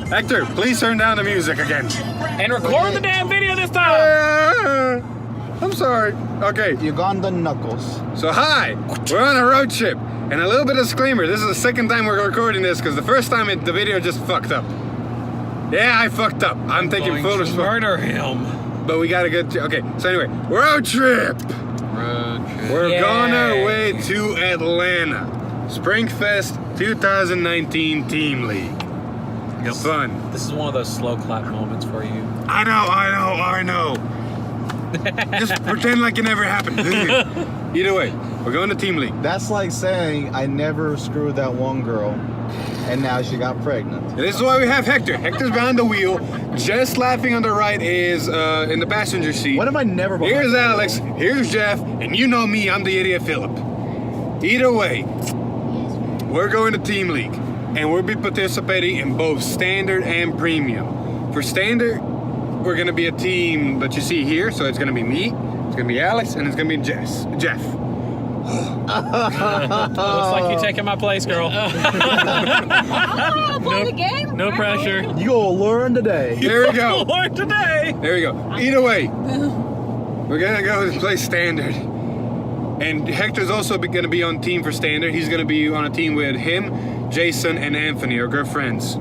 Hector, please turn down the music again. And record the damn video this time. I'm sorry. Okay. Ugandan knuckles. So hi, we're on a road trip. And a little bit of disclaimer, this is the second time we're recording this because the first time the video just fucked up. Yeah, I fucked up. I'm taking full responsibility. Murder him. But we gotta get to, okay, so anyway, road trip. We're going our way to Atlanta. Springfest 2019 Team League. Yep. Fun. This is one of those slow clap moments for you. I know. Just pretend like it never happened. Either way, we're going to Team League. That's like saying I never screwed that one girl, and now she got pregnant. This is why we have Hector. Hector's behind the wheel. Just laughing on the right is in the passenger seat. What am I never behind? Here's Alex, here's Jeff, and you know me, I'm the idiot Filip. Either way, we're going to Team League, and we'll be participating in both Standard and Premium. For Standard, we're going to be a team that you see here, so it's going to be me, it's going to be Alex, and it's going to be Jeff. Looks like you're taking my place, girl. Play the game? No pressure. You gonna learn today. There we go. Learn today. There we go. Either way, we're going to go and play Standard. And Hector's also going to be on team for Standard. He's going to be on a team with him, Jason, and Anthony, our good friends.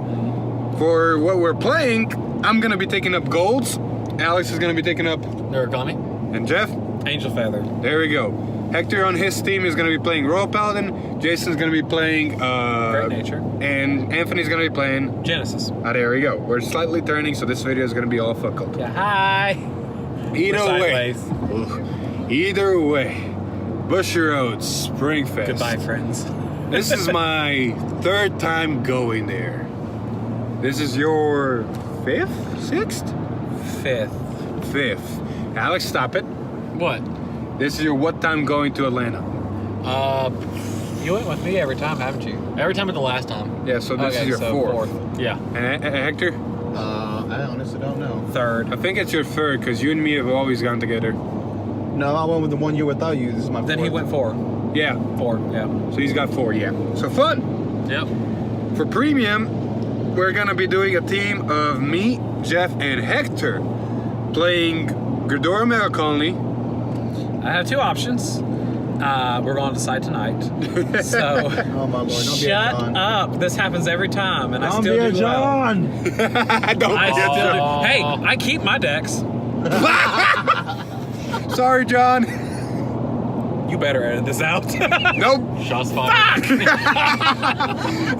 For what we're playing, I'm going to be taking up golds. Alex is going to be taking up... Narukami. And Jeff? Angel Feather. There we go. Hector on his team is going to be playing Royal Paladin. Jason's going to be playing... Great Nature. And Anthony's going to be playing... Genesis. There we go. We're slightly turning, so this video is going to be all fucked up. Yeah, hi. Either way. Bushy Roads, Springfest. Goodbye, friends. This is my third time going there. This is your sixth? Fifth. Alex, stop it. What? This is your what time going to Atlanta? You went with me every time, haven't you? Every time but the last time. Yeah, so this is your fourth. Yeah. And Hector? I honestly don't know. Third. I think it's your third because you and me have always gone together. No, I went with the one year without you. This is my Then fourth. he went 4. Yeah. 4, yeah. So he's got 4, yeah. So fun. Yep. For Premium, we're going to be doing a team of me, Jeff, and Hector playing Ghidorah Megacolony. I have 2 options. We're going to decide tonight. So, Oh my lord! Don't shut be a John. up. This happens every time, and I Don't still be a do well. John. Don't I be a still John. do. Hey, I keep my decks. Sorry, John. You better edit this out. Nope. Shots fired.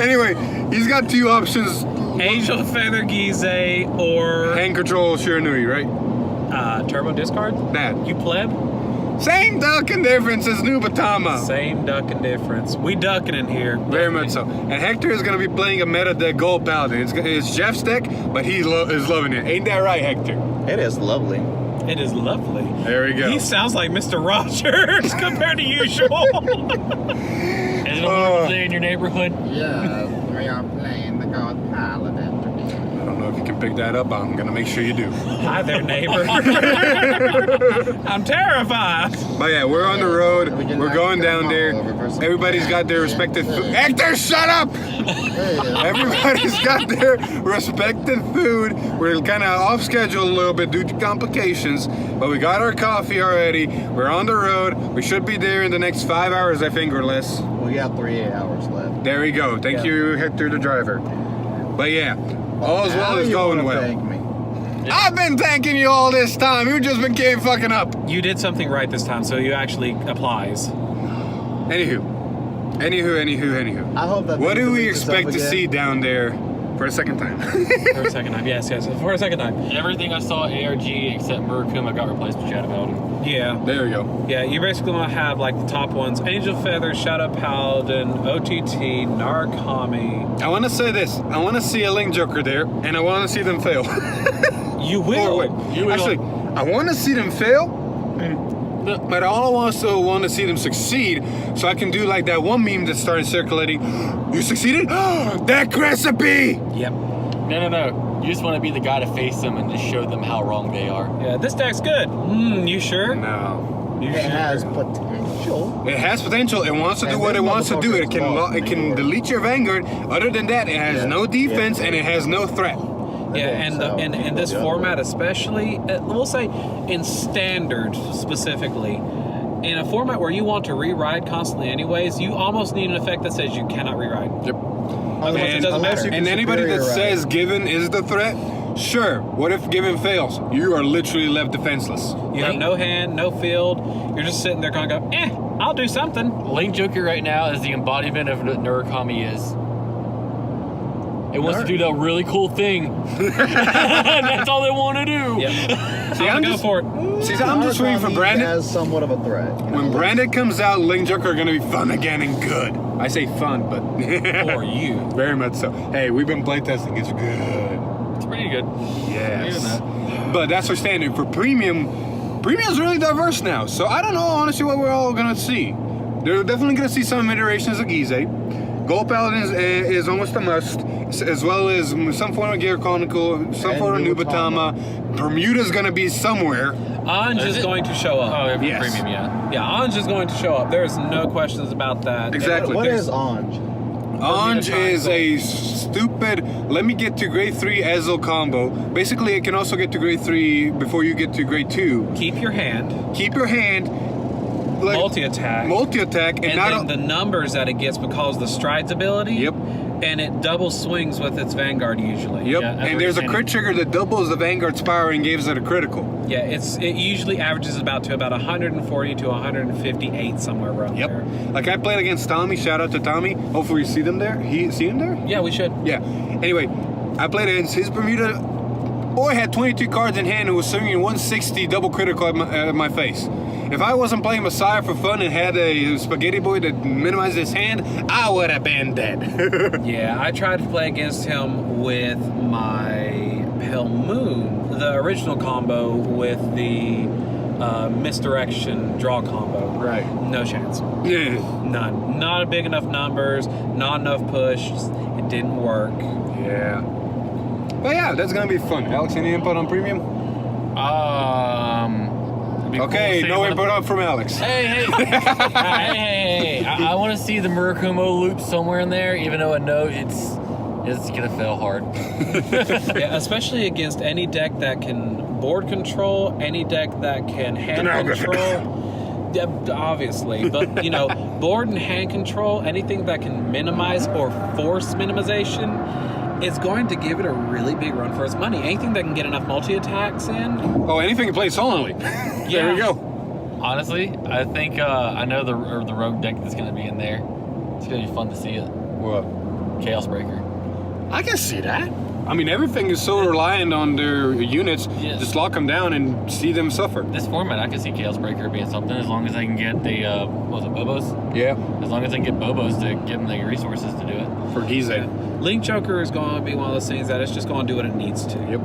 Anyway, he's got 2 options. Angel Feather Gize or Hand control Shiranui, right? Turbo Discard. That. You pleb. Same ducking difference as Nubatama. Same ducking difference. We ducking in here. Very much so. And Hector is going to be playing a meta deck Gold Paladin. It's Jeff's deck, but he is loving it. Ain't that right, Hector? It is lovely. It is lovely. There we go. He sounds like Mr. Rogers compared to usual. Is it a day in your neighborhood? Yeah, we are playing the God Paladin. I don't know if you can pick that up. I'm going to make sure you do. Hi there, neighbor. I'm terrified. But yeah, we're on the road. We're going down there. Everybody's got their respective food. Hector, shut up! Everybody's got their respected food. We're kind of off schedule a little bit due to complications, but we got our coffee already. We're on the road. We should be there in the next 5 hours, I think, or less. We got 3 hours left. There we go. Thank you, Hector, the driver. But yeah, all's well is going well. Thank me. I've been thanking you all this time. You've just been fucking up. You did something right this time, so you actually applies. Anywho. I hope that. What do we deletes itself expect to again. see down there for a second time? For a second time, yes, for a second time. Everything I saw ARG except Murakuma got replaced with Shadow Paladin. Yeah. There we go. Yeah, you basically want to have like the top ones: Angel Feather, Shadow Paladin, OTT, Narukami. I want to say this. I want to see a Link Joker there, and I want to see them fail. You will. Wait. You will. Actually, I want to see them fail, but I also want to see them succeed, so I can do like that one meme that started circulating. You succeeded? That recipe! Yep. No. You just want to be the guy to face them and just show them how wrong they are. Yeah, this deck's good. You sure? No. It has potential. It has potential. It wants to do what it wants to do. It can delete your Vanguard. Other than that, it has no defense and it has no threat. Yeah, and in this format especially, we'll say in standard specifically, in a format where you want to reride constantly anyways, you almost need an effect that says you cannot reride. Yep. Otherwise, it doesn't matter. And anybody that says Given is the threat, sure. What if Given fails? You are literally left defenseless. You have no hand, no field. You're just sitting there going to go, I'll do something. Link Joker right now is the embodiment of what Narukami is. It wants to do that really cool thing. That's all they want to do. Yep. See, I'm go for it. See, I'm just waiting for Brandon. As somewhat of a threat. When Brandon comes out, Link Joker are going to be fun again and good. I say fun, but For you. very much so. Hey, we've been playtesting. It's good. It's pretty good. Yes. But that's our standard. For premium, premium's really diverse now. So I don't know, honestly, what we're all going to see. They're definitely going to see some iterations of Gize. Gold Paladins is almost a must, as well as some form of Gear Chronicle, some form of Nubatama. Bermuda's going to be somewhere. Anj is going to show up. Oh, Yes. premium, yeah. Yeah, Anj is going to show up. There's no questions about that. Exactly. What There's- is Anj? Anj Bermuda is a triangle. stupid, let me get to grade 3 Ezel combo. Basically, it can also get to grade 3 before you get to grade 2. Keep your hand. Keep your hand. Like, Multi-attack. Multi-attack. And then the numbers that it gets because the strides ability. Yep. And it double swings with its Vanguard usually. Yep. Yeah, And there's a every- crit trigger that doubles the Vanguard Spire and gives it a critical. Yeah, it usually averages about 140 to 158 somewhere around Yep. there. Like I played against Tommy. Shout out to Tommy. Hopefully you see them there. See him there? Yeah, we should. Yeah. Anyway, I played against his Bermuda. Boy had 22 cards in hand and was swinging 160 double critical at my face. If I wasn't playing Messiah for fun and had a Spaghetti Boy that minimized his hand, I would have been dead. Yeah, I tried to play against him with my Pale Moon, the original combo with the misdirection draw combo. Right. No chance. Yeah. None. Not big enough numbers, not enough push. It didn't work. Yeah. But yeah, that's gonna be fun. Alex, any input on premium? It'd be cool to Okay, see no what- input on from Alex. Hey. I want to see the Murakumo loop somewhere in there, even though I know it's gonna fail hard. Yeah, especially against any deck that can board control, any deck that can hand control. Yeah, obviously, but board and hand control, anything that can minimize or force minimization, is going to give it a really big run for its money. Anything that can get enough multi-attacks in. Oh, anything you play solely. There we go. Honestly, I think I know the rogue deck that's gonna be in there. It's gonna be fun to see it. What? Chaos Breaker. I can see that. I mean, everything is so reliant on their units. Yes. Just lock them down and see them suffer. This format, I can see Chaos Breaker being something as long as I can get the what was it, Bobos? Yeah, As long as I can get Bobos to give them the resources to do it. for Gize. Link Joker is going to be one of those things that it's just going to do what it needs to. Yep.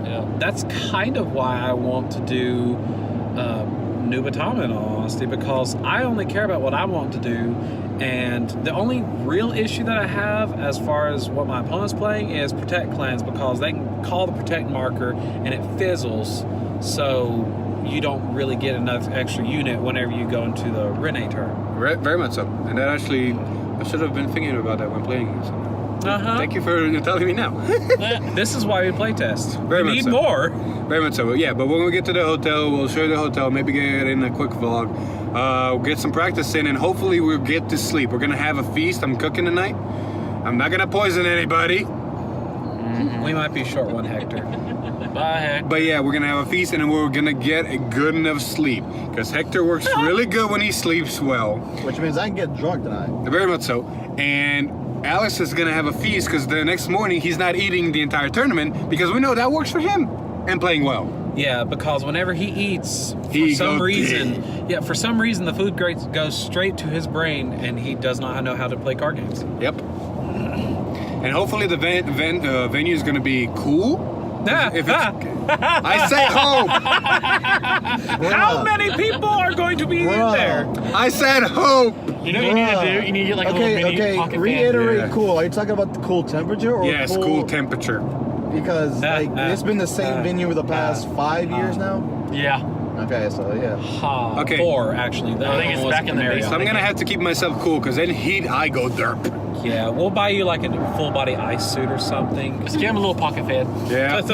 Yeah. That's kind of why I want to do Nubatama, in all honesty, because I only care about what I want to do. And the only real issue that I have as far as what my opponent's playing is Protect Clans, because they can call the Protect marker and it fizzles, so you don't really get enough extra unit whenever you go into the Rene turn. Very much so. And that actually, I should have been thinking about that when playing it. Uh-huh. Thank you for telling me now. This is why we playtest. Very We much need so. more. Very much so. Yeah, but when we get to the hotel, we'll show you the hotel, maybe get in a quick vlog. We'll get some practice in, and hopefully we'll get to sleep. We're going to have a feast. I'm cooking tonight. I'm not going to poison anybody. We might be short one, Hector. Bye, Heck. But yeah, we're going to have a feast, and then we're going to get a good enough sleep. Because Hector works really good when he sleeps well. Which means I can get drunk tonight. Very much so. And Alex is going to have a feast because the next morning he's not eating the entire tournament because we know that works for him and playing well. Yeah, because whenever he eats, He for some goes reason, the food goes straight to his brain, and he does not know how to play card games. Yep. And hopefully the venue is going to be cool. If I said hope. How many people are going to be in there? I said hope. You know what you need to do? You need to get like a little mini pocket fan. reiterate Yeah. cool. Are you talking about the cool temperature or Yes, cool temperature. Because it's been the same venue for the past 5 years now. Yeah. Okay, so yeah. Okay. 4 actually. That I think it's one was back in the Marriott. So I'm gonna have to keep myself cool, because in heat I go derp. Yeah, we'll buy you like a full body ice suit or something. Just give him a little pocket fan. Yeah. Just,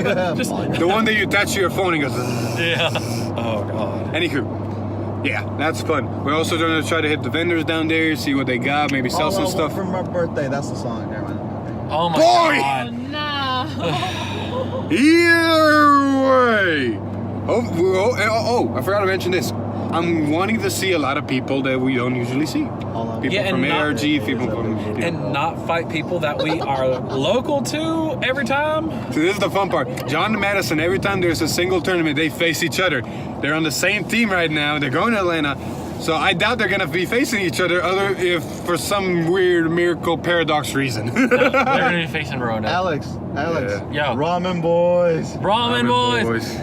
The one that you attach to your phone and goes. Yeah. oh god. Anywho, yeah, that's fun. We're also going to try to hit the vendors down there, see what they got, maybe sell some stuff. For my birthday, that's the song. Never mind. Oh my Boy! god. No. Either way. I forgot to mention this. I'm wanting to see a lot of people that we don't usually see. People Yeah, and from not- ARG, people from... And not fight people that we are local to every time. So this is the fun part. John and Madison, every time there's a single tournament, they face each other. They're on the same team right now. They're going to Atlanta. So I doubt they're going to be facing each other other if for some weird miracle paradox reason. They're gonna be facing Rona. Alex. Yeah. Ramen boys. Ramen boys.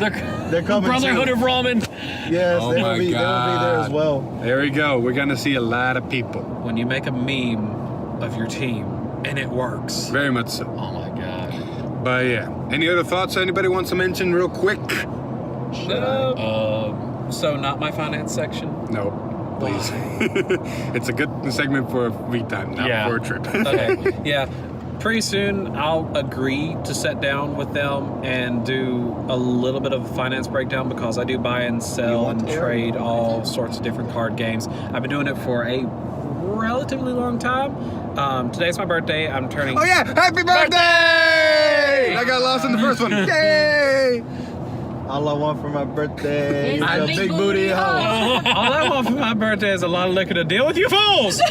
They're coming Brotherhood too. of Ramen. Yes, Oh they my will be there as well. There we go. We're going to see a lot of people. When you make a meme of your team and it works. Very much so. Oh my god. But yeah. Any other thoughts anybody wants to mention real quick? So not my finance section. No, please. It's a good segment for a week time, not Yeah. for a trip. Okay. Yeah. Pretty soon I'll agree to sit down with them and do a little bit of a finance breakdown, because I do buy and sell and trade all sorts of different card games. I've been doing it for a relatively long time. Today's my birthday. I'm turning... Oh yeah! Happy birthday! I got lost in the first one. Yay! All I want for my birthday is It's a a big booty hoe. All I want for my birthday is a lot of liquor to deal with you fools!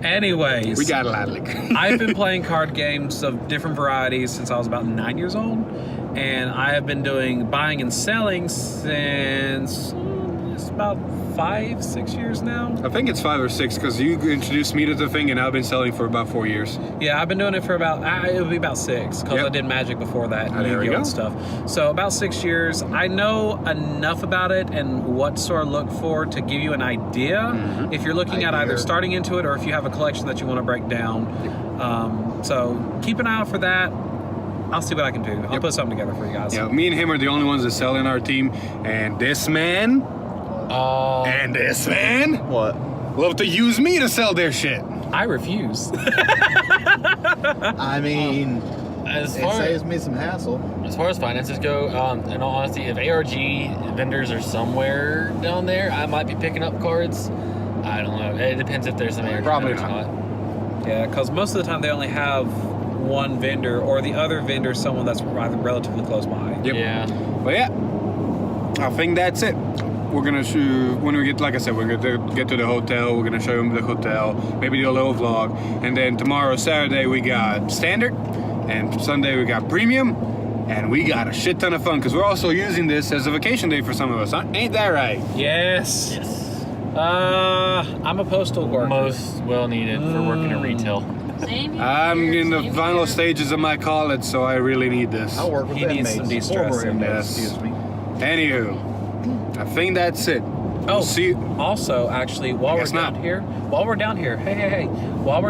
Anyways. We got a lot of liquor. I've been playing card games of different varieties since I was about 9 years old, and I have been doing buying and selling since it's about 5-6 years now. I think it's 5 or 6 because you introduced me to the thing, and I've been selling for about 4 years. Yeah, I've been doing it for about it would be about 6, because Yep. I did Magic before that, Ah, there we Yu-Gi-Oh go. and stuff. So about 6 years. I know enough about it and what to sort of look for to give you an idea Mm-hmm. if you're looking at either starting into it or if you have a collection that you want to break down. So keep an eye out for that. I'll see what I can do. I'll put something together for you guys. Yeah, me and him are the only ones that sell in our team, and this man and this man What? love to use me to sell their shit. I refuse. I mean, As it far saves me some hassle. as finances go, in all honesty, if ARG vendors are somewhere down there, I might be picking up cards. I don't know. It depends if there's some ARG Probably vendors or not. not. Yeah, because most of the time they only have one vendor, or the other vendor is someone that's rather relatively close by. Yep. Yeah. But yeah, I think that's it. We're gonna shoot when we get, like I said, we're gonna get to the hotel. We're gonna show them the hotel, maybe do a little vlog, and then tomorrow, Saturday, we got standard, and Sunday we got premium, and we got a shit ton of fun because we're also using this as a vacation day for some of us. Huh? Ain't that right? Yes. Yes. I'm a postal worker. Most well needed for working in retail. Same here. I'm in the Same final here. stages of my college, so I really need this. I work with He needs some inmates. de-stress. Former inmates, Yes. excuse me. Anywho, I think that's it. Oh, see. Also, actually, while we're Guess not. down here, while we're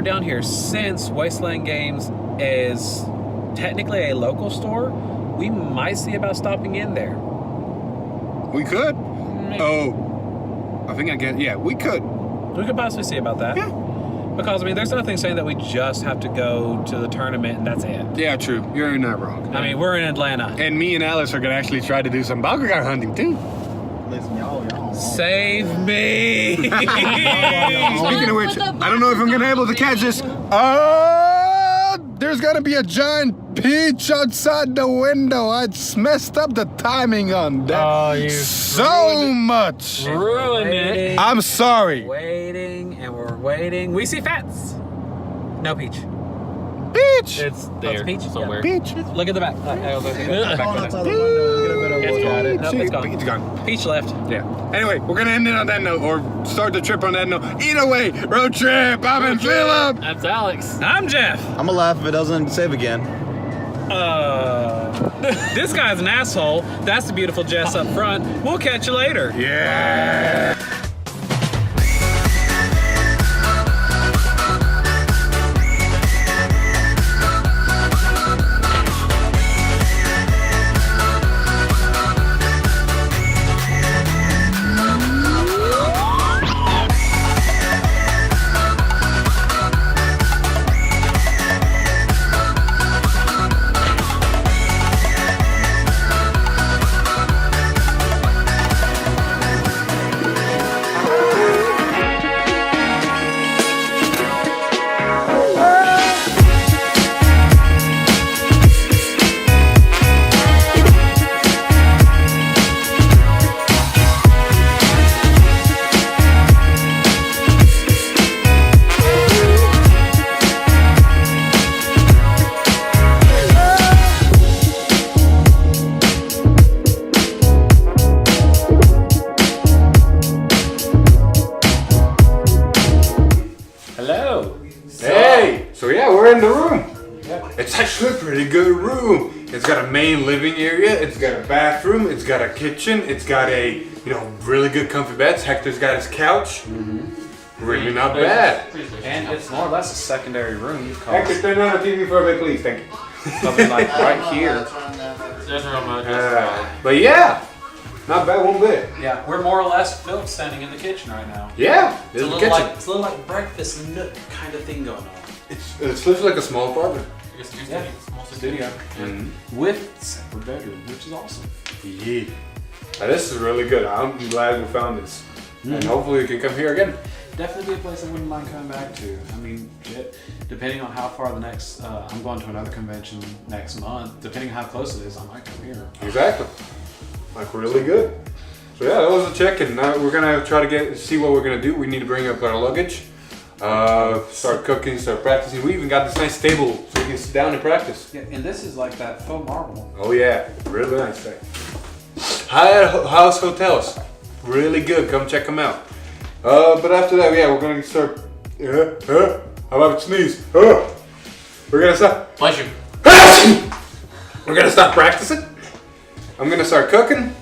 down here, since Wasteland Games is technically a local store, we might see about stopping in there. We could. Oh, I think I get. Yeah, we could. We could possibly see about that. Yeah. Because, I mean, there's nothing saying that we just have to go to the tournament and that's it. Yeah, true. You're not wrong. I mean, we're in Atlanta. And me and Alice are gonna actually try to do some Bakugan hunting too. Listen, y'all. Save me! Speaking of which, I don't know if I'm gonna be able to catch this. There's gonna be a giant peach outside the window. I messed up the timing on that. Oh, you so much. ruined it. I'm sorry. Waiting, and we're waiting. We see Fats. No Peach. Peach. It's there peach? somewhere. Peach. Look at the back. Going outside the window, get a better look at it. Nope, it's gone. Peach gone. Peach left. Yeah. Anyway, we're gonna end it on that note, or start the trip on that note. Either way, road trip. I'm in Philip. That's Alex. I'm Jeff. I'm gonna laugh if it doesn't save again. This guy's an asshole. That's the beautiful Jess up front. We'll catch you later. Yeah. in the room. It's actually a pretty good room. It's got a main living area. It's got a bathroom. It's got a kitchen. It's got a, really good comfy beds. Hector's got his couch. Really not bad. And it's more or less a secondary room. Hector, turn on the TV for me, please. Thank you. Something like right here. But yeah, not bad one bit. Yeah, we're more or less Philip standing in the kitchen right now. Yeah, It's a little like breakfast nook kind of thing going on. It's literally like a small apartment. Small studio. With separate bedroom, which is awesome. Yeah. Now, this is really good. I'm glad we found this. And hopefully we can come here again. Definitely be a place I wouldn't mind coming back to. I mean, depending on how far the next, I'm going to another convention next month. Depending on how close it is, I might come here. Exactly. Like really good. So yeah, that was a check-in. Now we're gonna try to see what we're gonna do. We need to bring up our luggage, start cooking, start practicing. We even got this nice table so we can sit down and practice. Yeah, and this is like that faux marble. Oh yeah, really nice thing. Hyatt House Hotels, really good. Come check them out. But after that, yeah, we're gonna start. How about sneeze? We're gonna start. Bless you. We're gonna start practicing. I'm gonna start cooking.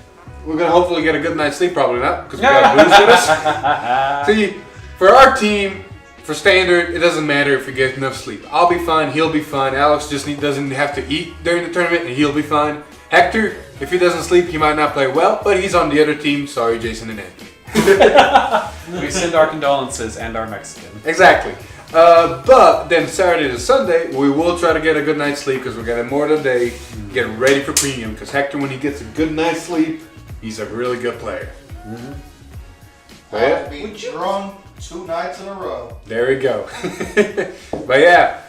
We're gonna hopefully get a good night's sleep. Probably not, because we got booze with us. See, for our team, for standard, it doesn't matter if we get enough sleep. I'll be fine. He'll be fine. Alex just doesn't have to eat during the tournament, and he'll be fine. Hector, if he doesn't sleep, he might not play well, but he's on the other team. Sorry, Jason and Andy. We send our condolences and our Mexican. Exactly. But then Saturday to Sunday, we will try to get a good night's sleep because we're getting more today, getting ready for premium. Because Hector, when he gets a good night's sleep, he's a really good player. I'll be drunk 2 nights in a row. There we go. But yeah,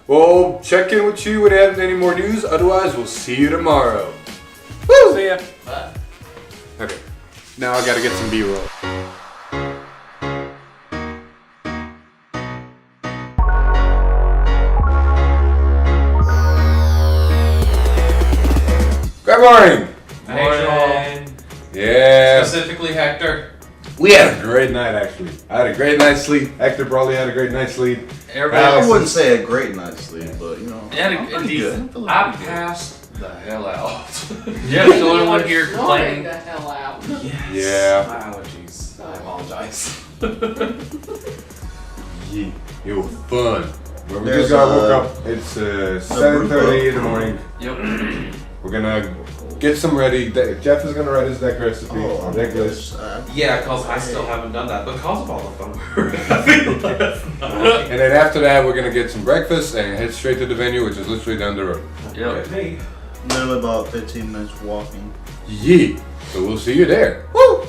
we'll check in with you when we have any more news. Otherwise, we'll see you tomorrow. Woo! See ya. Bye. Okay, now I gotta get some B-roll. Good morning. Morning. Yeah. Specifically Hector. We had a great night, actually. I had a great night's sleep. Hector probably had a great night's sleep. I wouldn't say a great night's sleep, but I passed the hell out. Jeff's the only one here complaining. The hell out. Yeah. My allergies. I apologize. Yeah. It was fun. But we just got woke up. It's 7:30 in the morning. Yep. We're gonna get some ready. Jeff is gonna write his deck recipe. Deck list. Yeah, because I still haven't done that because of all the fun we're having last night. And then after that, we're gonna get some breakfast and head straight to the venue, which is literally down the road. Yep. Literally about 15 minutes walking. Yeah. So we'll see you there. Woo!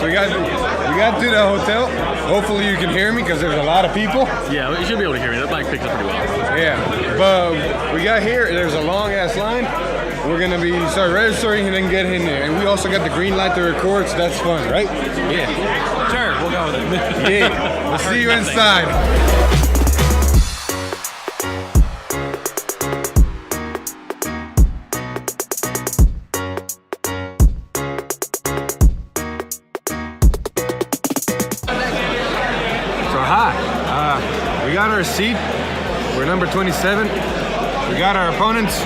So we got to the hotel. Hopefully you can hear me because there's a lot of people. Yeah, you should be able to hear me. That mic picks up pretty well. Yeah, but we got here. There's a long ass line. We're gonna start registering and then get in there. And we also got the green light to record, so that's fun, right? Yeah. Sure, we'll go with it. Yeah. We'll see you inside. We got our seat. We're number 27. We got our opponents.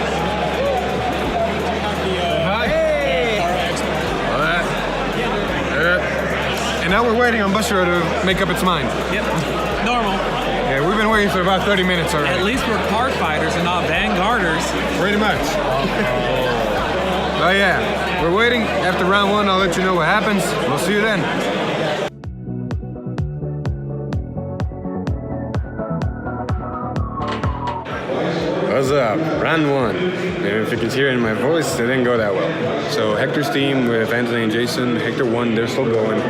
And now we're waiting on Bushra to make up its mind. Yep. Normal. Yeah, we've been waiting for about 30 minutes already. At least we're card fighters and not Vanguarders. Pretty much. Oh yeah, we're waiting. After round 1, I'll let you know what happens. We'll see you then. What's up? Round 1. And if you can hear it in my voice, it didn't go that well. So Hector's team with Anthony and Jason, Hector won, they're still going.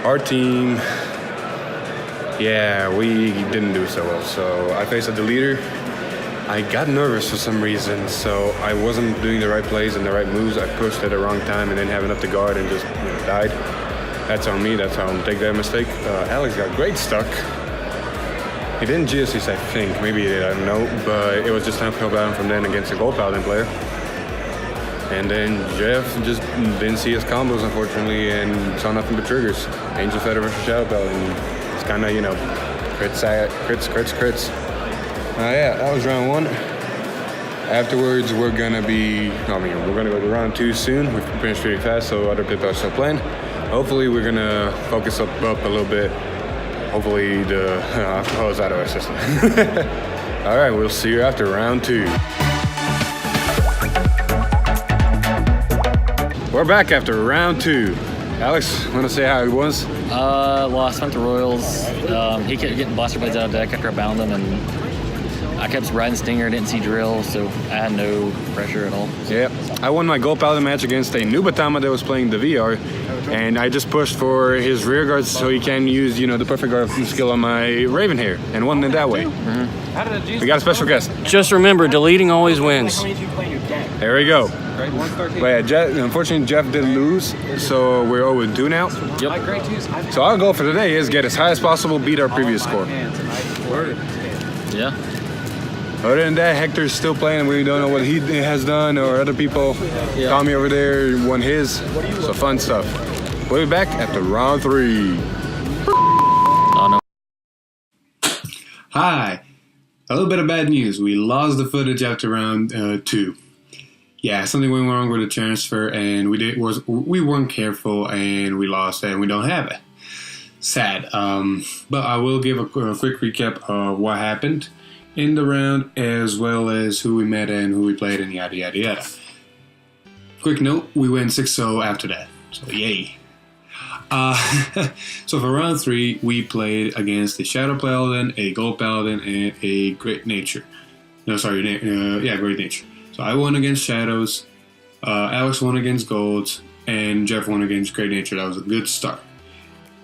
Our team, yeah, we didn't do so well. So I faced the leader. I got nervous for some reason, so I wasn't doing the right plays and the right moves. I pushed at the wrong time and didn't have enough to guard and just died. That's on me. That's how I'm take that mistake. Alex got great stuck. He didn't GSS, I think. Maybe he did, I don't know. But it was just an uphill battle from then against a Gold Paladin player. And then Jeff just didn't see his combos, unfortunately, and saw nothing but triggers. Angel Feather versus Shadow Paladin. It's kind of, crits. Yeah, that was round 1. Afterwards, we're gonna go to round 2 soon. We've finished pretty fast, so other people are still playing. Hopefully, we're gonna focus up a little bit. Hopefully, the alcohol is out of our system. All right, we'll see you after round 2. We're back after round 2. Alex, want to say how it was? Well, I spent the Royals. He kept getting blaster blades out of deck after I bound him, and I kept riding Stinger, didn't see drill, so I had no pressure at all. Yeah, I won my Gold Paladin match against a Nubatama that was playing the VR, and I just pushed for his rear guards so he can use, the perfect guard skill on my Raven here, and won it that way. Mm-hmm. We got a special guest. Just remember, deleting always wins. There we go. But yeah, unfortunately, Jeff did lose, so we're 0-2 now. Yep. So our goal for today is get as high as possible, beat our previous score. Yeah. Other than that, Hector's still playing, and we don't know what he has done, or other people. Tommy over there won his, so fun stuff. We'll be back after round 3. Oh, no. Hi. A little bit of bad news. We lost the footage after round 2. Yeah, something went wrong with the transfer, and we weren't careful, and we lost it, and we don't have it. Sad. But I will give a quick recap of what happened in the round, as well as who we met and who we played, and yada yada yada. Quick note: we went 6-0 after that, so yay. So for round 3, we played against a Shadow Paladin, a Gold Paladin, and a Great Nature. Great Nature. So I won against Shadows, Alex won against Golds, and Jeff won against Great Nature. That was a good start.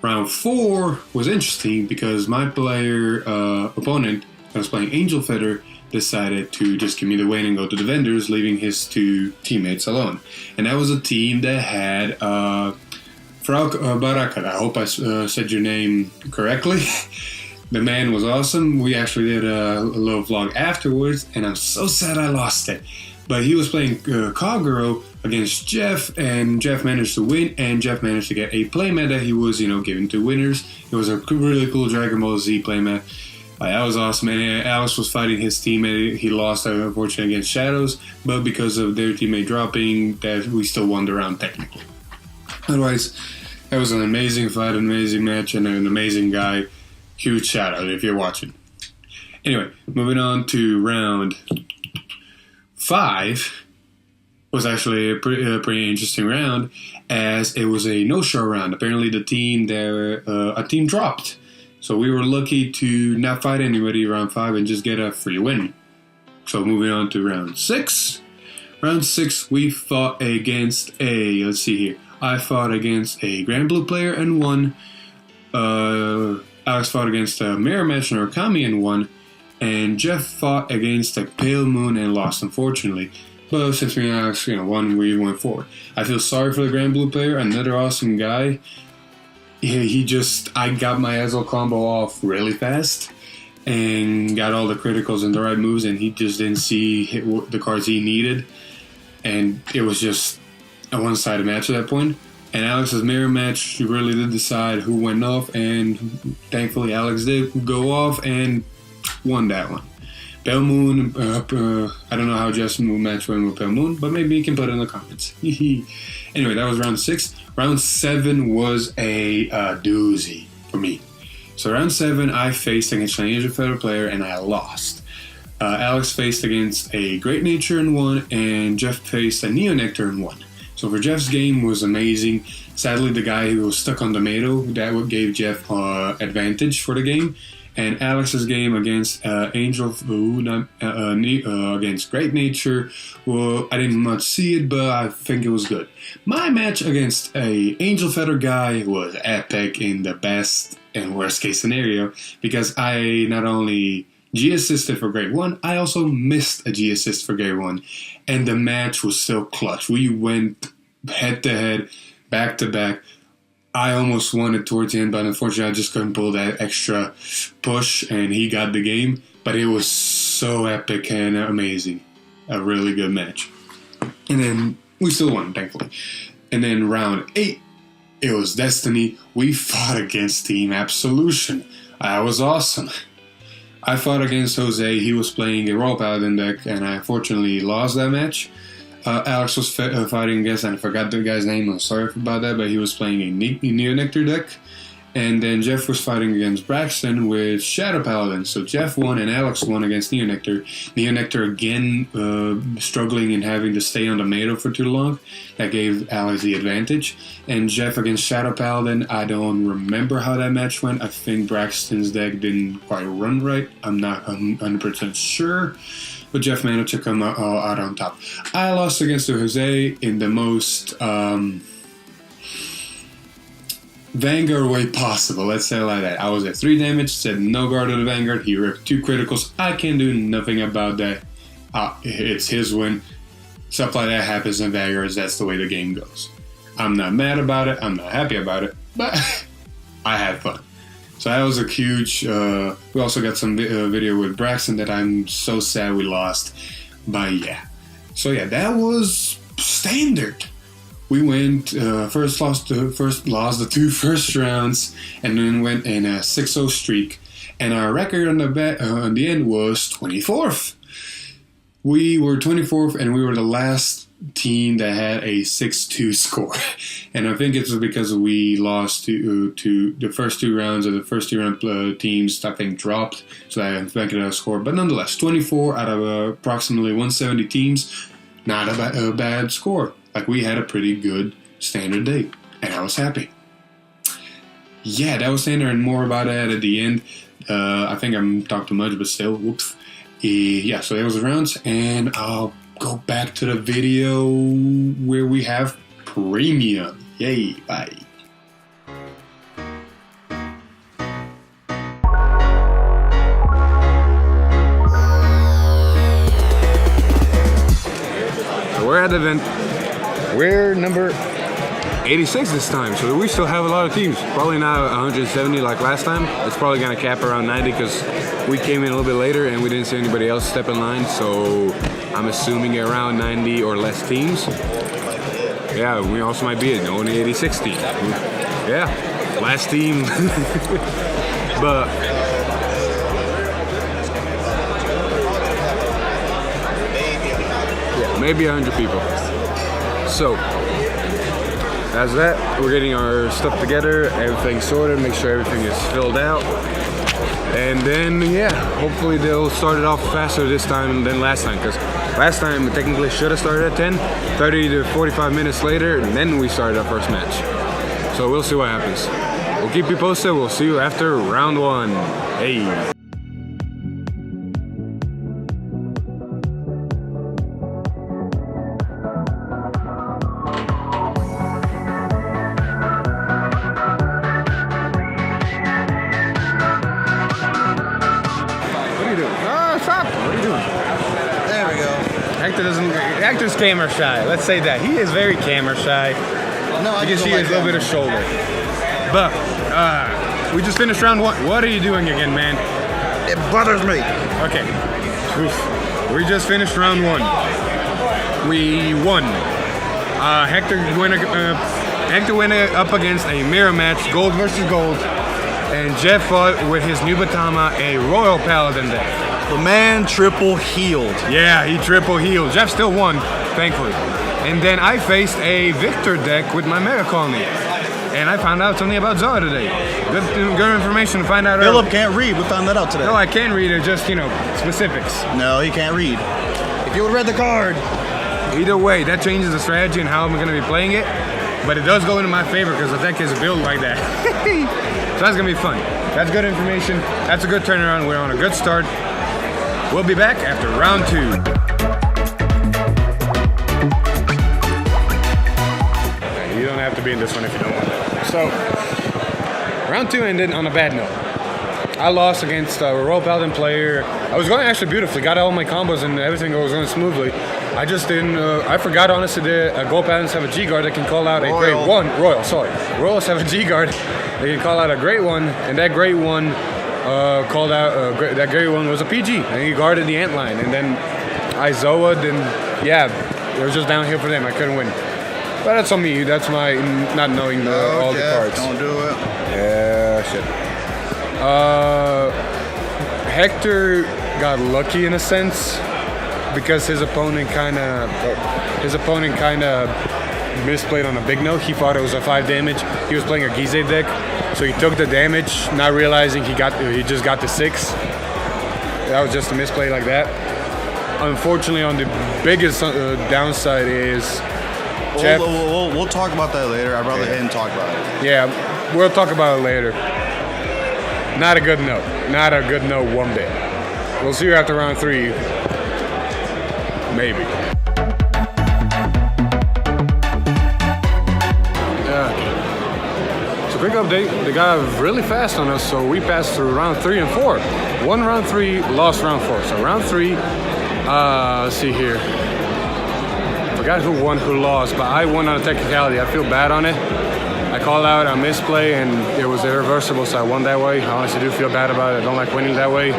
Round 4 was interesting because my opponent that was playing Angel Feather decided to just give me the win and go to the vendors, leaving his 2 teammates alone. And that was a team that had Frau Barakat. I hope I said your name correctly. The man was awesome. We actually did a little vlog afterwards, and I'm so sad I lost it. But he was playing Kaguro against Jeff, and Jeff managed to win, and Jeff managed to get a playmat that he was, giving to winners. It was a really cool Dragon Ball Z playmat. That was awesome, and Alex was fighting his teammate. He lost, unfortunately, against Shadows, but because of their teammate dropping, that we still won the round technically. Otherwise, that was an amazing fight, an amazing match, and an amazing guy. Huge shout out if you're watching. Anyway, moving on to round 5 was actually a pretty interesting round, as it was a no-show round. Apparently, a team dropped, so we were lucky to not fight anybody round 5 and just get a free win. So moving on to round 6. Round 6, we fought against I fought against a Grand Blue player and won. Alex fought against a Mirror Match Narukami and won. And Jeff fought against a Pale Moon and lost, unfortunately. But since me and Alex won, we went forward. I feel sorry for the Grand Blue player, another awesome guy. I got my Ezel combo off really fast and got all the criticals and the right moves, and he just didn't see the cards he needed. And it was just a one-sided match at that point. And Alex's mirror match really did decide who went off, and thankfully Alex did go off and won that one. Pale Moon, I don't know how Jeff's match went with Pale Moon, but maybe you can put it in the comments. Anyway, that was round 6. Round 7 was a doozy for me. So round 7, I faced against an Angel Feather player, and I lost. Alex faced against a Great Nature and won, and Jeff faced a Neo Nectar and won. So for Jeff's game was amazing. Sadly, the guy who was stuck on tomato, that gave Jeff advantage for the game. And Alex's game against Angel against Great Nature, well, I didn't much see it, but I think it was good. My match against a Angel Feather guy was epic in the best and worst case scenario, because I not only G-assisted for Grade 1, I also missed a G-assist for Grade 1, and the match was still clutch. We went head-to-head, back-to-back. I almost won it towards the end, but unfortunately I just couldn't pull that extra push, and he got the game. But it was so epic and amazing. A really good match. And then we still won, thankfully. And then round 8, it was Destiny. We fought against Team Absolution. That was awesome. I fought against Jose. He was playing a Royal Paladin deck, and I unfortunately lost that match. Alex was fighting against, and I forgot the guy's name. I'm sorry about that, but he was playing a Neo-Nectar deck. And then Jeff was fighting against Braxton with Shadow Paladin. So Jeff won and Alex won against Neo-Nectar. Neo-Nectar again struggling and having to stay on the Mado for too long. That gave Alex the advantage. And Jeff against Shadow Paladin, I don't remember how that match went. I think Braxton's deck didn't quite run right. I'm not 100% sure. But Jeff managed to come out on top. I lost against Jose in the most Vanguard way possible. Let's say it like that. I was at 3 damage, said no guard to the Vanguard. He ripped 2 criticals. I can do nothing about that. It's his win. Stuff like that happens in Vanguards. That's the way the game goes. I'm not mad about it. I'm not happy about it. But I had fun. So that was a huge, we also got some video with Braxton that I'm so sad we lost. But yeah. So yeah, that was standard. We went, first lost the 2 first rounds, and then went in a 6-0 streak. And our record on the end was 24th. We were 24th, and we were the last team that had a 6-2 score. And I think it's because we lost to the first 2 rounds of the first 2 round teams, I think, dropped, so that affected our score. But nonetheless, 24 out of approximately 170 teams, not a bad score. Like, we had a pretty good standard day, and I was happy. Yeah, that was standard, and more about that at the end. I think I'm talking too much, but still, whoops. Yeah, so that was the rounds, and I'll go back to the video where we have premium. Yay, bye. So we're at the event. We're number 86 this time, so we still have a lot of teams. Probably not 170 like last time. It's probably gonna cap around 90 because we came in a little bit later and we didn't see anybody else step in line, so I'm assuming around 90 or less teams. Yeah, we also might be at only 86 team. Yeah, last team. But yeah, maybe 100 people. So as that, we're getting our stuff together, everything sorted, make sure everything is filled out. And then, yeah, hopefully they'll start it off faster this time than last time, because last time we technically should have started at 10, 30 to 45 minutes later, and then we started our first match. So we'll see what happens. We'll keep you posted. We'll see you after round 1. Hey. Hector's camera shy. Let's say that. He is very camera shy. No, I you can see his little bit of shoulder. But we just finished round 1. What are you doing again, man? It bothers me. Okay. Oof. We just finished round 1. We won. Hector went up against a mirror match, gold versus gold, and Jeff fought with his Nubatama, a Royal Paladin deck. The man triple healed. Yeah, he triple healed. Jeff still won, thankfully. And then I faced a Victor deck with my Megacolony. And I found out something about Zoa today. Good information to find out. Filip can't read. We found that out today. No, I can read it, just, specifics. No, he can't read. If you would read the card. Either way, that changes the strategy and how I'm going to be playing it. but it does go into my favor because the deck is built like that. So that's gonna be fun. That's good information. That's a good turnaround. We're on a good start. We'll be back after round 2. You don't have to be in this one if you don't want to. So, round 2 ended on a bad note. I lost against a Royal Paladin player. I was going actually beautifully, got all my combos and everything was going smoothly. I just didn't, I forgot honestly that Gold Paladins have a G-Guard that can call out a great one. Royals have a G-Guard. They can call out a great one, and that great one called out, that great one was a PG, and he guarded the antline. And then I Zoa'd, and yeah, it was just downhill for them. I couldn't win. But that's on me. That's my not knowing all the cards. Don't do it. Yeah, shit. Hector got lucky in a sense because his opponent kind of misplayed on a big note. He thought it was a 5 damage. He was playing a Gize deck, so he took the damage, not realizing he just got the 6. That was just a misplay like that. Unfortunately, on the biggest downside is. We'll talk about that later. I'd rather him talk about it. Yeah, we'll talk about it later. Not a good note. Not a good note one bit. We'll see you after round 3. Maybe. Yeah. So quick update. They got really fast on us, so we passed through round 3 and 4. Won round 3, lost round 4. So round 3, let's see here. I forgot who won, who lost, but I won on a technicality. I feel bad on it. I called out a misplay and it was irreversible, so I won that way. I honestly do feel bad about it. I don't like winning that way.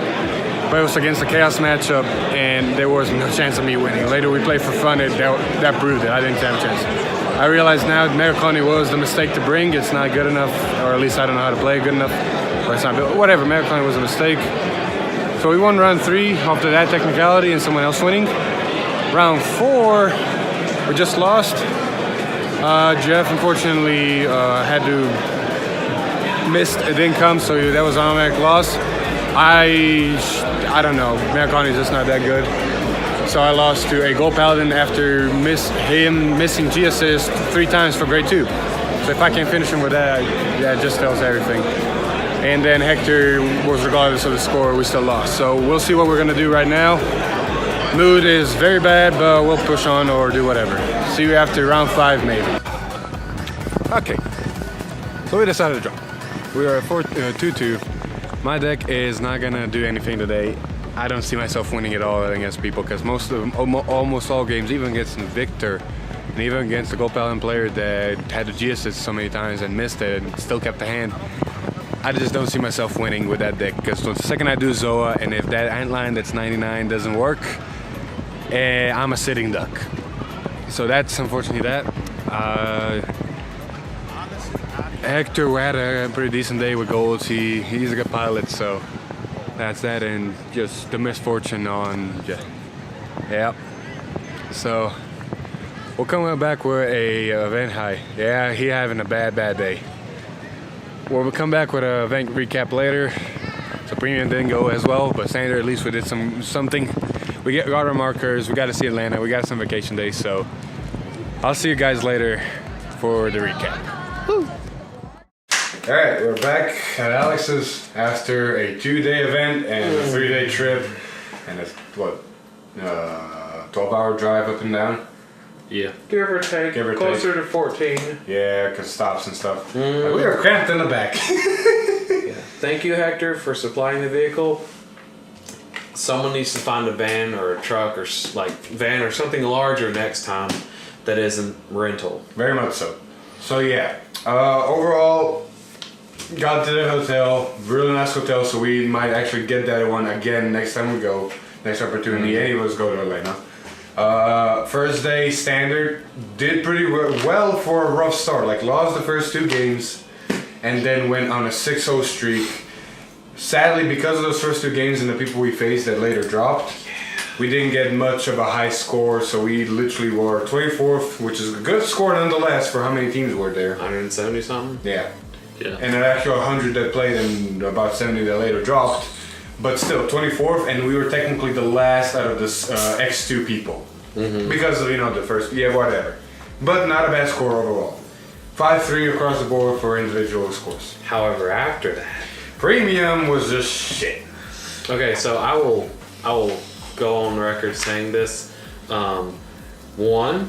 But it was against the Chaos matchup and there was no chance of me winning. Later we played for fun, that proved it. I didn't have a chance. I realize now Megacolony was the mistake to bring. It's not good enough, or at least I don't know how to play it good enough. Or it's not built. Whatever, Megacolony was a mistake. So we won round 3 after that technicality and someone else winning. Round 4, we just lost. Jeff unfortunately had to miss. It didn't come, so that was an automatic loss. I don't know. Megacolony is just not that good. So I lost to a Gold Paladin after him missing G assist 3 times for grade 2. So if I can't finish him with that, that just tells everything. And then Hector was, regardless of the score, we still lost. So we'll see what we're gonna do right now. Mood is very bad, but we'll push on or do whatever. See you after round 5, maybe. Okay, so we decided to drop. We are at 2-2. My deck is not gonna do anything today. I don't see myself winning at all against people because almost all games, even against Victor, and even against the Gold Paladin player that had the G assist so many times and missed it and still kept the hand, I just don't see myself winning with that deck because the second I do Zoa, and if that antline that's 99 doesn't work, I'm a sitting duck. So that's unfortunately that. Hector had a pretty decent day with golds. He's a good pilot, so that's that, and just the misfortune on, yeah. So we'll come back with a event high. Yeah, he having a bad day. We'll come back with an event recap later. So premium didn't go as well, but standard at least we did something. We got our markers. We got to see Atlanta. We got some vacation days. So I'll see you guys later for the recap. Woo. All right, we're back at Alex's after a 2-day event and a 3-day trip, and it's what 12-hour drive up and down. Yeah. Give or take. Closer to 14. Yeah, because stops and stuff. Like, we are cramped in the back. Yeah. Thank you, Hector, for supplying the vehicle. Someone needs to find a van or a truck or van or something larger next time that isn't rental. Very much so. So yeah, overall, got to the hotel. Really nice hotel. So we might actually get that one again next time we go. Next opportunity. Any of us go to Atlanta. First day standard did pretty well for a rough start. Like lost the first 2 games, and then went on a 6-0 streak. Sadly, because of those first 2 games and the people we faced that later dropped, we didn't get much of a high score. So we literally were 24th, which is a good score nonetheless for how many teams were there. 170 something. Yeah. Yeah. And an actual 100 that played and about 70 that later dropped. But still, 24th, and we were technically the last out of this X2 people. Because of, the first, whatever. But not a bad score overall. 5-3 across the board for individual scores. However, after that, Premium was just shit. okay, so I will go on record saying this. One,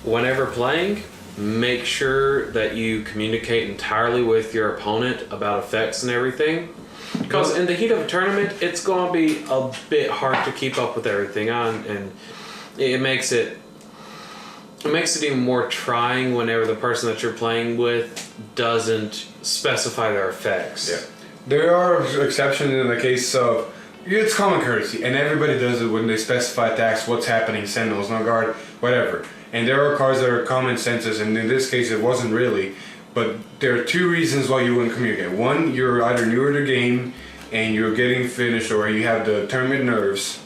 whenever playing, make sure that you communicate entirely with your opponent about effects and everything. Because in the heat of a tournament, it's going to be a bit hard to keep up with everything on, and it makes it even more trying whenever the person that you're playing with doesn't specify their effects. Yeah. There are exceptions in the case of it's common courtesy, and everybody does it when they specify attacks, what's happening, sentinels, no guard, whatever. And there are cards that are common senses, and in this case it wasn't really. But there are two reasons why you wouldn't communicate. One, you're either newer to the game and you're getting finished, or you have the tournament nerves.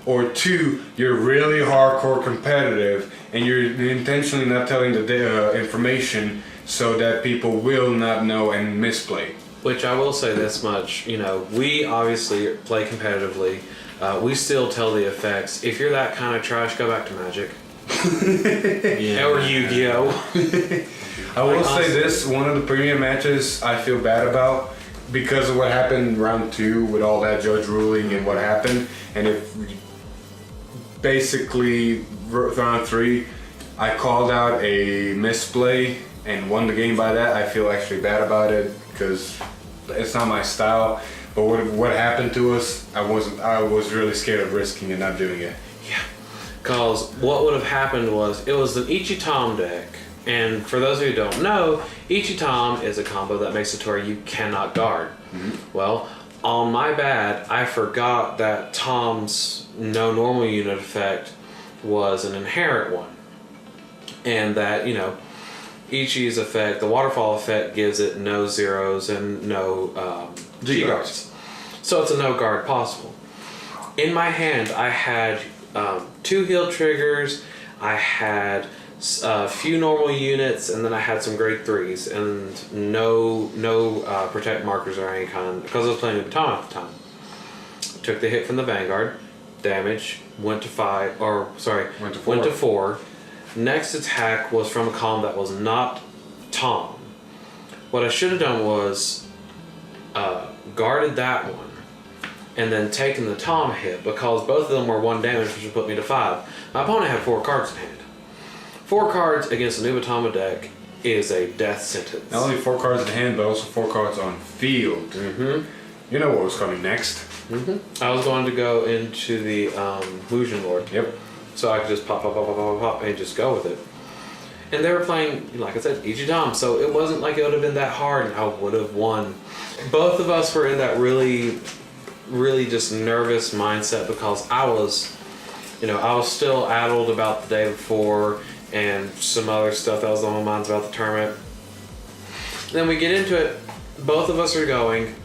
Or two, you're really hardcore competitive and you're intentionally not telling the information so that people will not know and misplay. Which I will say this much, we obviously play competitively. We still tell the effects. If you're that kind of trash, go back to Magic. Or Yu-Gi-Oh! I will say this, one of the premium matches I feel bad about because of what happened round 2 with all that judge ruling and what happened. And if basically round 3, I called out a misplay and won the game by that. I feel actually bad about it because it's not my style. But what happened to us, I was really scared of risking and not doing it. Yeah, because what would have happened was it was an Ichi-Tom deck. And for those of you who don't know, Ichi-Tom is a combo that makes it to where you cannot guard. Mm-hmm. Well, on my bad, I forgot that Tom's no normal unit effect was an inherent one. And that, Ichi's effect, the waterfall effect, gives it no zeros and no G-guards. So it's a no guard possible. In my hand, I had 2 heal triggers, I had a few normal units, and then I had some grade 3s and no protect markers or any kind because I was playing Nubatama at the time. Took the hit from the Vanguard, damage, went to 4. Next attack was from a column that was not Tom. What I should have done was guarded that one and then taken the Tom hit because both of them were 1 damage, which would put me to 5. My opponent had 4 cards in hand. 4 cards against a Nubatama deck is a death sentence. Not only 4 cards in hand, but also 4 cards on field. Mm-hmm. You know what was coming next. Mm-hmm. I was going to go into the Illusion Lord. Yep. So I could just pop, and just go with it. And they were playing, like I said, Ichi-Tom, so it wasn't like it would have been that hard and I would have won. Both of us were in that really, really just nervous mindset because I was still addled about the day before and some other stuff that was on my mind about the tournament. Then we get into it, both of us are going.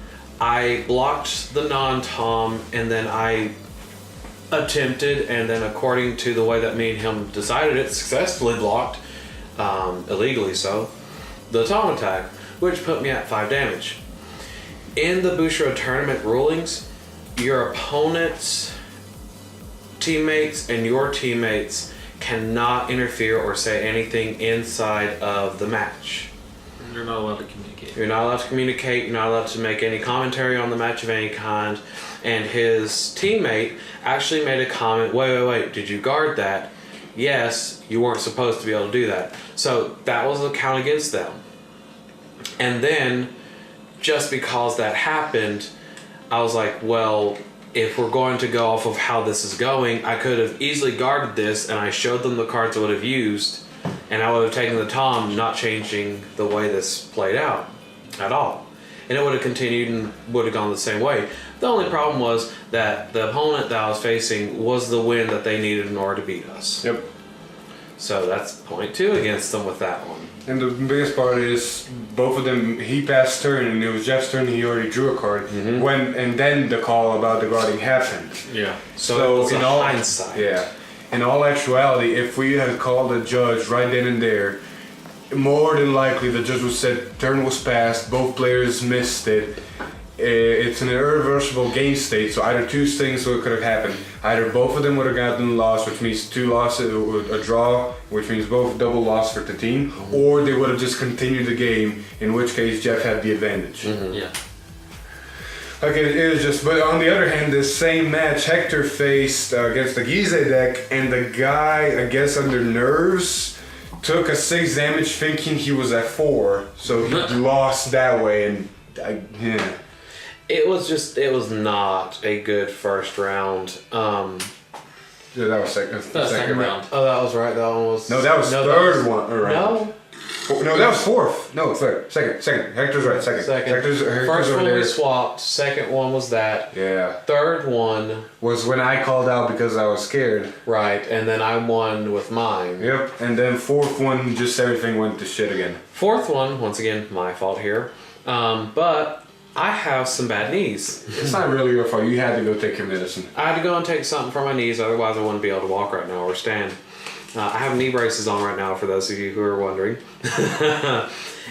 I blocked the non-Tom and then I attempted, and then according to the way that me and him decided it, successfully blocked, illegally so, the Tom attack, which put me at 5 damage. In the Bushro tournament rulings, your opponent's teammates and your teammates cannot interfere or say anything inside of the match. You're not allowed to communicate. You're not allowed to communicate, you're not allowed to make any commentary on the match of any kind. And his teammate actually made a comment, wait, did you guard that? Yes, you weren't supposed to be able to do that. So that was a count against them. And then, just because that happened, I was like, well, if we're going to go off of how this is going, I could have easily guarded this and I showed them the cards I would have used and I would have taken the Tom, not changing the way this played out at all. And it would have continued and would have gone the same way. The only problem was that the opponent that I was facing was the win that they needed in order to beat us. Yep. So that's 0.2 against them with that one. And the biggest part is both of them, he passed turn and it was Jeff's turn, he already drew a card. Mm-hmm. And then the call about the guarding happened. Yeah. So it was in a all hindsight. Yeah. In all actuality, if we had called the judge right then and there, more than likely the judge would said turn was passed, both players missed it, it's an irreversible game state, so either two things could have happened. Either both of them would have gotten lost, which means 2 losses, a draw, which means both double loss for the team, or they would have just continued the game, in which case Jeff had the advantage. Yeah. Okay, it was just, but on the other hand, this same match, Hector faced against the Gize deck, and the guy, I guess under nerves, took a 6 damage thinking he was at 4, so he lost that way, and yeah. It was not a good first round. Yeah, that was second round. Oh, that was right. That one was. No, that was third one. No. No, that was fourth. No, third. Second. Hector's right. Second. Hector's First over one there. we swapped. Second one was that. Yeah. Third one was when I called out because I was scared. Right, and then I won with mine. Yep. And then fourth one, just everything went to shit again. Fourth one, once again, my fault here. But I have some bad knees. It's not really your fault. You had to go take your medicine. I had to go and take something for my knees, otherwise I wouldn't be able to walk right now or stand. I have knee braces on right now, for those of you who are wondering.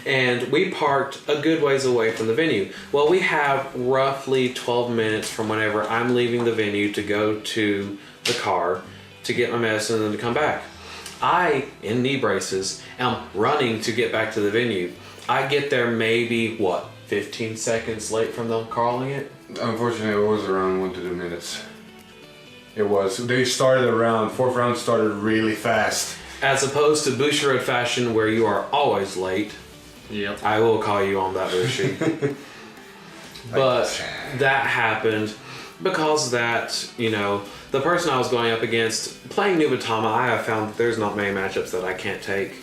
And we parked a good ways away from the venue. Well, we have roughly 12 minutes from whenever I'm leaving the venue to go to the car to get my medicine and then to come back. I, in knee braces, am running to get back to the venue. I get there maybe, 15 seconds late from them calling it? Unfortunately, it was around 1 to 2 minutes. It was. They started around, fourth round started really fast. As opposed to Bushiroad fashion where you are always late. Yep. I will call you on that, Bushi. But that happened because that, the person I was going up against, playing Nubatama, I have found that there's not many matchups that I can't take.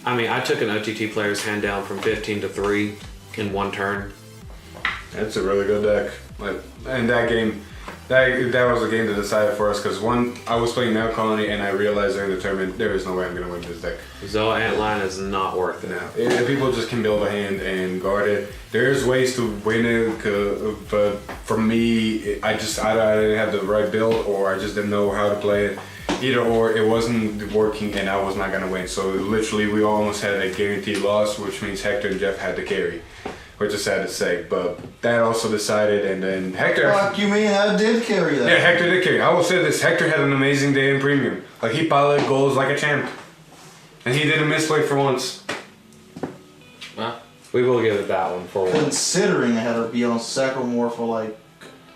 I mean, I took an OTT player's hand down from 15 to 3 in one turn. That's a really good deck. And that game, that was a game that decided for us because I was playing Megacolony and I realized during the tournament there is no way I'm gonna win this deck. Zoa Antline is not worth it. No, people just can build a hand and guard it. There's ways to win it, but for me, I didn't have the right build or I just didn't know how to play it. Either or, it wasn't working and I was not gonna win. So literally, we almost had a guaranteed loss, which means Hector and Jeff had to carry. Which is sad to say, but that also decided, and then Hector... Fuck you mean, I did carry that. Yeah, Hector did carry. I will say this, Hector had an amazing day in Premium. He piloted goals like a champ. And he didn't misplay for once. Well, we will give it that one for once. Considering I had to be on Sacramore for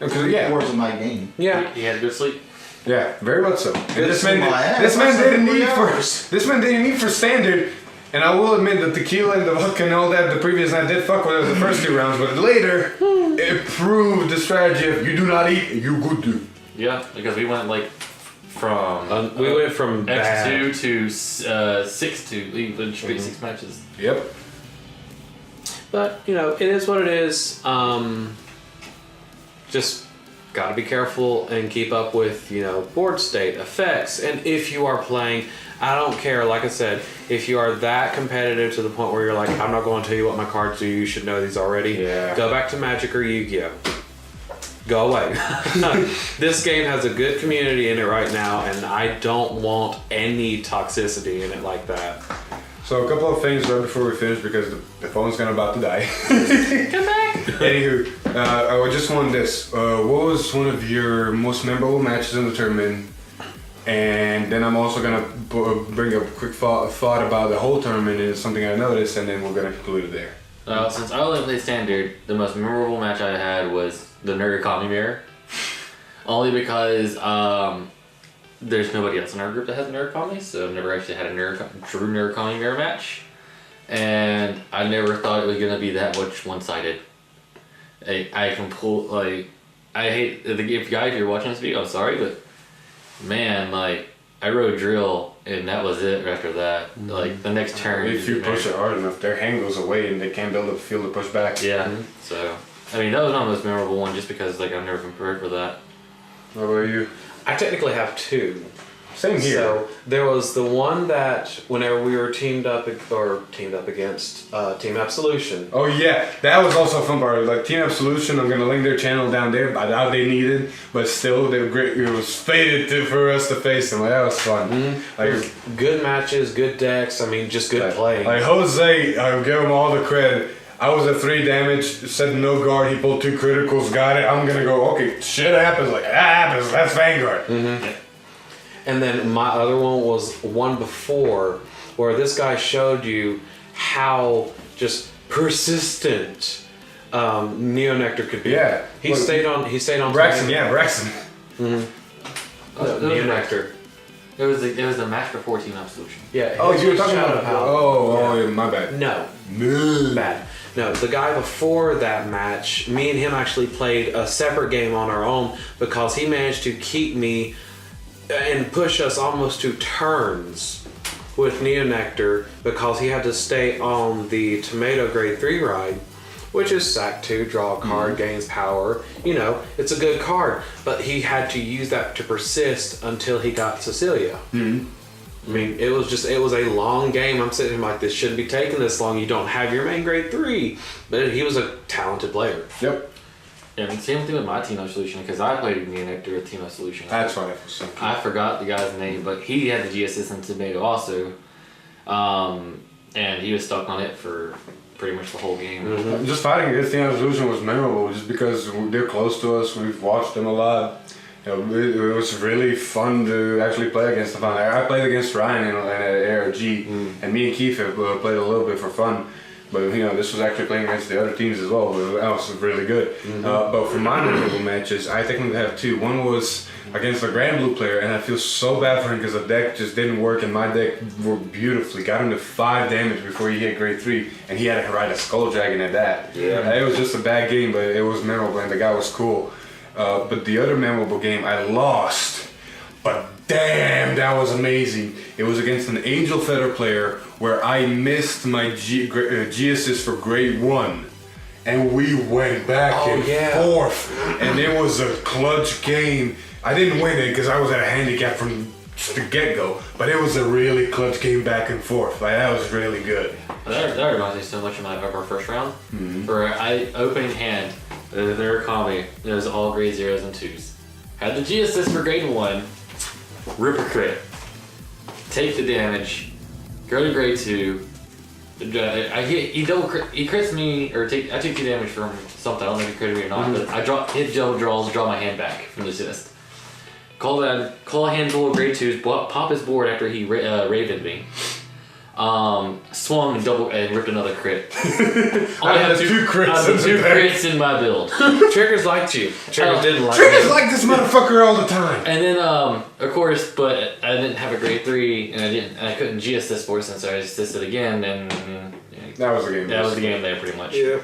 3 quarters of my game. Yeah. He had good sleep. Yeah, very much so. And this man didn't need for standard. And I will admit that tequila and the vodka and all that the previous night did fuck with us the first 2 rounds, but later it proved the strategy of you do not eat, you good to. Yeah, because we went from from X2 to 6-2. We went straight 6 matches. Yep. But it is what it is. Just gotta be careful and keep up with board state effects. And if you are playing, I don't care, like I said, if you are that competitive to the point where you're like, I'm not going to tell you what my cards do, you should know these already. Yeah. Go back to Magic or Yu-Gi-Oh! Go away. This game has a good community in it right now, and I don't want any toxicity in it like that. So a couple of things right before we finish because the phone's about to die. Come back! Anywho, I just wanted this. What was one of your most memorable matches in the tournament? And then I'm also gonna bring a quick thought about the whole tournament and something I noticed, and then we're gonna conclude it there. Since I only played Standard, the most memorable match I had was the Narukami mirror. Only because there's nobody else in our group that has Narukami, so I've never actually had a true Narukami mirror match. And I never thought it was gonna be that much one-sided. I hate if guys, if you're watching this video, I'm sorry, but man, I rode drill and that was it after that. The next turn. If you push it hard enough, their hand goes away and they can't build up a field to push back. Yeah. So that was my most memorable one, just because I've never been prepared for that. What about you? I technically have 2. Same here. So there was the one that whenever we were teamed up against Team Absolution. Oh yeah, that was also a fun part. Team Absolution, I'm gonna link their channel down there. I doubt they need it, but still, they were great. It was fated for us to face them. That was fun. Good matches, good decks. I mean, just good play. Jose, I'll give him all the credit. I was at 3 damage, said no guard, he pulled 2 criticals, got it. I'm gonna go, okay, shit happens, like that happens, that's Vanguard. And then my other one was one before, where this guy showed you how just persistent Neonectar could be. Yeah. He stayed on. Braxton, yeah, Braxton. Neonectar. It was the match before Team Absolution. Yeah. Oh, his you were talking Shadow about. Paladin. Oh, my bad. No. No. Bad. No, the guy before that match, me and him actually played a separate game on our own because he managed to keep me and push us almost to turns with Neonectar because he had to stay on the Tomato Grade 3 ride, which is sack 2, draw a card, gains power. You know, it's a good card, but he had to use that to persist until he got Cecilia. I mean, it was a long game. I'm sitting here like, this shouldn't be taking this long. You don't have your main grade 3. But he was a talented player. Yep. Yeah, and same thing with my Team Absolution, because I played Neonectar with Team Absolution. That's why it was so I forgot the guy's name, but he had the G Assistant Tomato also. And he was stuck on it for pretty much the whole game. Just fighting against the Absolution was memorable just because they're close to us, we've watched them a lot. You know, it was really fun to actually play against them. I played against Ryan in ARG, and me and Keith have played a little bit for fun. But you know, this was actually playing against the other teams as well. That was really good. But for my memorable matches, I technically have 2. One was against a Grand Blue player, and I feel so bad for him because the deck just didn't work, and my deck worked beautifully. Got him to 5 damage before he hit grade 3, and he had to ride a Skull Dragon at that. Yeah. It was just a bad game, but it was memorable, and the guy was cool. But the other memorable game, I lost. But damn, that was amazing. It was against an Angel Feather player where I missed my G assist for grade 1. And we went back and forth. And it was a clutch game. I didn't win it because I was at a handicap from the get-go. But it was a really clutch game back and forth. Like, that was really good. That reminds me so much of our first round. Where opening hand, the Narukami, it was all grade 0s and 2s. Had the G assist for grade 1. Ripper crit. Take the damage. Go to grade 2. He crits me, or I take 2 damage from something. I don't know if he critted me or not, but I hit double draws, draw my hand back from the assist. Call a handful of grade 2s, pop his board after he Ravened me. Swung and ripped another crit. I had 2 crits in my build. Triggers liked you. Triggers didn't like Triggers me. like this motherfucker all the time. And then, of course, but I didn't have a grade 3, and I couldn't G assist for it since I assisted again, and That was the game. that was the game there pretty much. Yeah.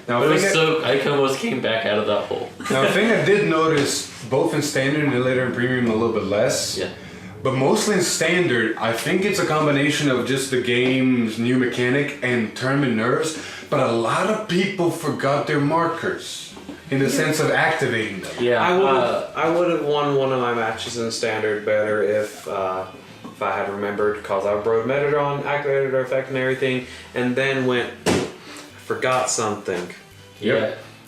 Now, But I almost came back out of that hole. Now, the thing I did notice, both in Standard and later in Premium, a little bit less. Yeah. But mostly in Standard, I think it's a combination of just the game's new mechanic and tournament nerves. But a lot of people forgot their markers in the sense of activating them. Yeah. I would have won one of my matches in Standard better if I had remembered, because I rode Metatron, activated our effect and everything, and then went, forgot something.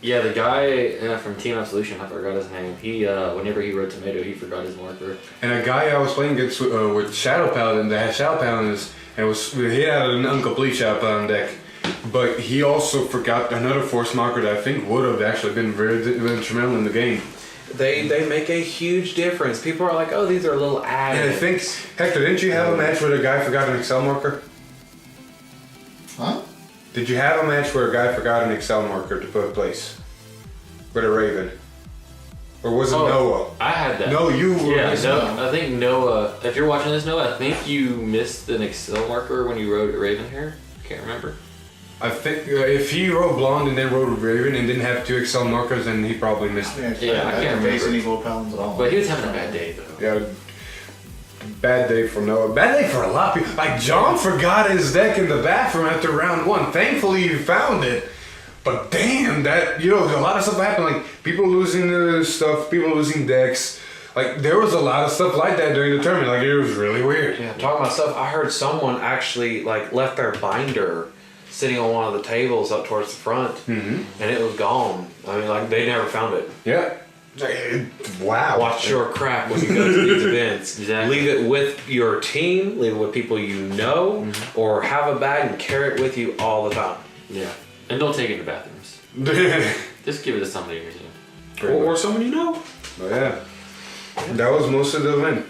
Yeah, the guy from Team Absolution, I forgot his name. He, whenever he rode Tomato, he forgot his marker. And a guy I was playing against with Shadow Paladin, that had Shadow Paladins, and he had an incomplete Shadow Paladin deck. But he also forgot another force marker that I think would have actually been very instrumental in the game. They make a huge difference. People are like, oh, these are little ads. And I think, Hector, didn't you have a match where the guy forgot an Excel marker? Huh? Did you have a match where a guy forgot an Excel marker to put in place? With a Raven? Or was it Noah? I had that. No, you were. Yeah, I think Noah, if you're watching this, Noah, I think you missed an Excel marker when you rode Raven here. Can't remember. I think if he rode Blonde and then rode Raven and didn't have 2 Excel markers, then he probably missed it. Yeah, I can't face remember. any gold paladins at all. But he was having a bad day, though. Yeah. Bad day for Noah. Bad day for a lot of people. Like, John forgot his deck in the bathroom after round 1. Thankfully, he found it. But damn, that, you know, a lot of stuff happened. Like, people losing stuff, people losing decks. Like, there was a lot of stuff like that during the tournament. Like, it was really weird. Yeah, talking about stuff, I heard someone actually, like, left their binder sitting on one of the tables up towards the front, and it was gone. I mean, like, they never found it. Yeah. Wow. Watch your crap when you go to these events. Exactly. Leave it with your team, leave it with people you know, or have a bag and carry it with you all the time. Yeah. And don't take it to bathrooms. Just give it to somebody in your team. Or someone you know. But yeah, that was most of the event.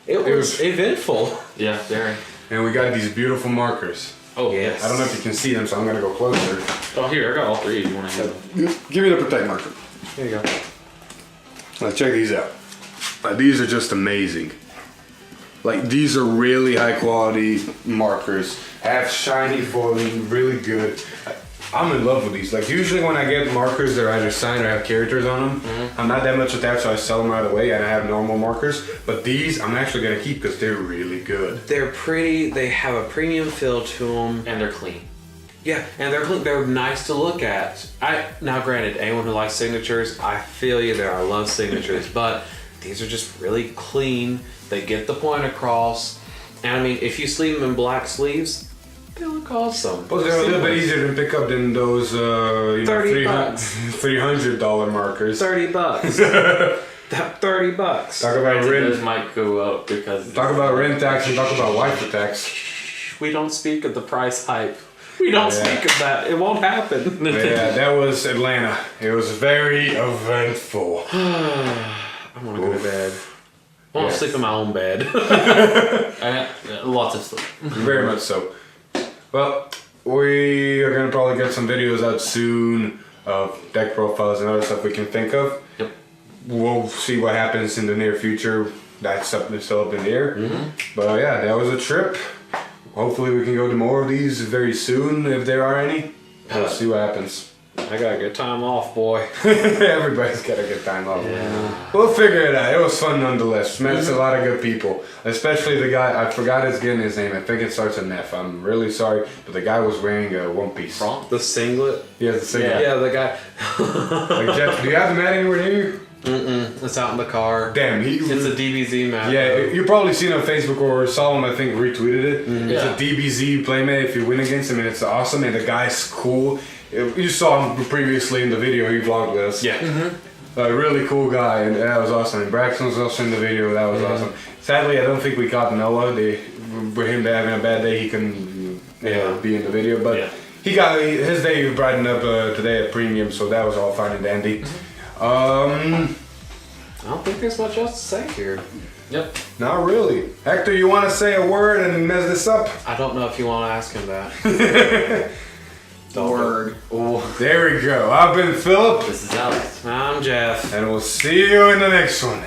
It was eventful. Yeah, very. And we got these beautiful markers. Oh, yes. I don't know if you can see them, so I'm gonna go closer. Oh, here, I got all three if you want to have them. Give me the protect marker. There you go. Let's check these out. These are just amazing. Like, these are really high quality markers. Have shiny foiling, really good. I'm in love with these. Like, usually when I get markers that are either signed or have characters on them, I'm not that much attached, so I sell them right away, and I have normal markers. But these, I'm actually gonna keep because they're really good. They're pretty. They have a premium feel to them. And they're clean. Yeah, and they're clean. They're nice to look at. Now, granted, anyone who likes signatures, I feel you there. I love signatures, but these are just really clean. They get the point across. And I mean, if you sleeve them in black sleeves, they look awesome. Well, they're a little bit easier to pick up than those, $30 $300 markers. $30. That $30. Talk about Those rent. might go up because... Talk about rent tax and talk about waifu tax. We don't speak of the price hype. We don't speak of that. It won't happen. But yeah, that was Atlanta. It was very eventful. I want to go to bed. I want to sleep in my own bed. Lots of stuff. Very much so. Well, we are gonna probably get some videos out soon of deck profiles and other stuff we can think of. Yep. We'll see what happens in the near future. That's something that's still up in the air. But yeah, that was a trip. Hopefully we can go to more of these very soon if there are any. We'll see what happens. I got a good time off, boy. Everybody's got a good time off. Yeah. We'll figure it out. It was fun nonetheless. Met a lot of good people. Especially the guy, I forgot his name. I think it starts with an F. I'm really sorry, but the guy was wearing a one piece. The singlet? Yeah, the singlet. Yeah, the guy. Like, Jeff, do you have the mat anywhere near you? It's out in the car. Damn, It's a DBZ mat. Yeah, you probably seen it on Facebook or saw him, I think, retweeted it. It's Yeah. a DBZ playmate if you win against him, and it's awesome, and the guy's cool. You saw him previously in the video, he vlogged with us. Yeah. A really cool guy, and that was awesome. And Braxton was also in the video, that was awesome. Sadly, I don't think we caught Noah. For him to having a bad day, he couldn't be in the video, but he got his day brightened up today at Premium, so that was all fine and dandy. I don't think there's much else to say here. Yep. Not really. Hector, you want to say a word and mess this up? I don't know if you want to ask him that. Word. Oh, there we go. I've been Philip, This is Alex. I'm Jeff. and we'll see you in the next one.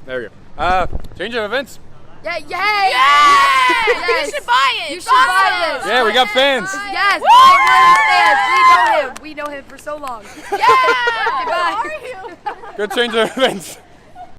There we go. Change of events. Yeah, yay! Yes! Yes! You should buy it. You It's should buy awesome. this. Yeah, we got fans. Yes! Woo! Fans. We know him. We know him for so long. Yeah. Goodbye. How are you? Good change of events.